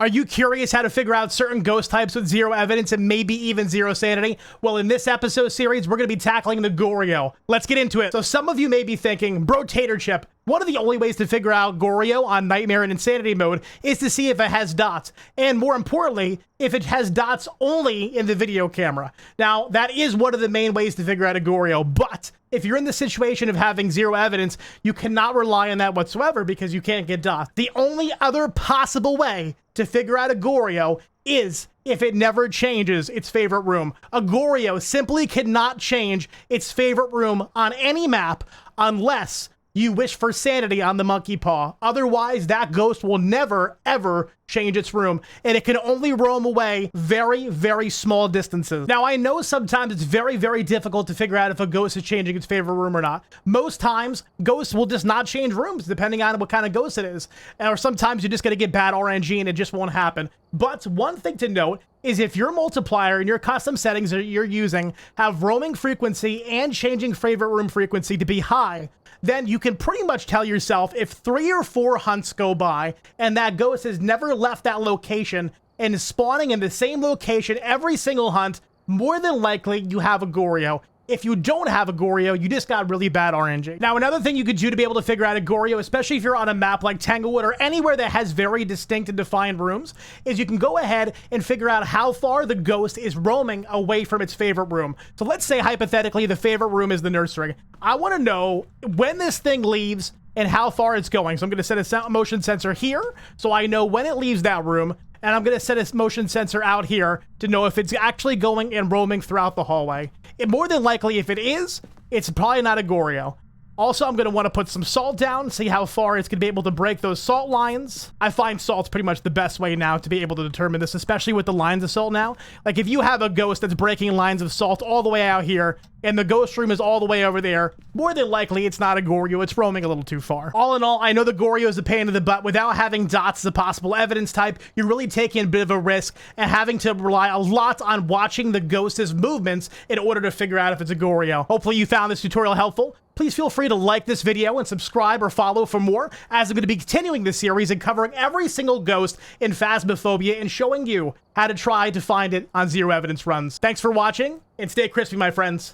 Are you curious how to figure out certain ghost types with zero evidence and maybe even zero sanity? Well, in this episode series, we're going to be tackling the Goryo. Let's get into it. So some of you may be thinking, bro, Tater Chip, one of the only ways to figure out Goryo on Nightmare and Insanity mode is to see if it has dots. And more importantly, if it has dots only in the video camera. Now, that is one of the main ways to figure out a Goryo, but if you're in the situation of having zero evidence, you cannot rely on that whatsoever because you can't get dots. The only other possible way to figure out a Goryo is if it never changes its favorite room. A Goryo simply cannot change its favorite room on any map unless you wish for sanity on the monkey paw. Otherwise, that ghost will never, ever change its room, and it can only roam away very, very small distances. Now, I know sometimes it's very, very difficult to figure out if a ghost is changing its favorite room or not. Most times, ghosts will just not change rooms, depending on what kind of ghost it is. Or sometimes you're just gonna get bad RNG and it just won't happen. But one thing to note is if your multiplier and your custom settings that you're using have roaming frequency and changing favorite room frequency to be high, then you can pretty much tell yourself if 3 or 4 hunts go by and that ghost has never left that location and is spawning in the same location every single hunt, more than likely you have a Goryo. If you don't have a Goryo, you just got really bad RNG. Now, another thing you could do to be able to figure out a Goryo, especially if you're on a map like Tanglewood or anywhere that has very distinct and defined rooms, is you can go ahead and figure out how far the ghost is roaming away from its favorite room. So let's say, hypothetically, the favorite room is the nursery. I want to know when this thing leaves and how far it's going. So I'm going to set a motion sensor here so I know when it leaves that room. And I'm going to set a motion sensor out here to know if it's actually going and roaming throughout the hallway. And more than likely, if it is, it's probably not a Goryo. Also, I'm going to want to put some salt down, see how far it's going to be able to break those salt lines. I find salt's pretty much the best way now to be able to determine this, especially with the lines of salt now. Like, if you have a ghost that's breaking lines of salt all the way out here, and the ghost room is all the way over there, more than likely it's not a Goryo, it's roaming a little too far. All in all, I know the Goryo is a pain in the butt. Without having dots as a possible evidence type, you're really taking a bit of a risk and having to rely a lot on watching the ghost's movements in order to figure out if it's a Goryo. Hopefully you found this tutorial helpful. Please feel free to like this video and subscribe or follow for more, as I'm going to be continuing this series and covering every single ghost in Phasmophobia and showing you how to try to find it on zero evidence runs. Thanks for watching, and stay crispy, my friends.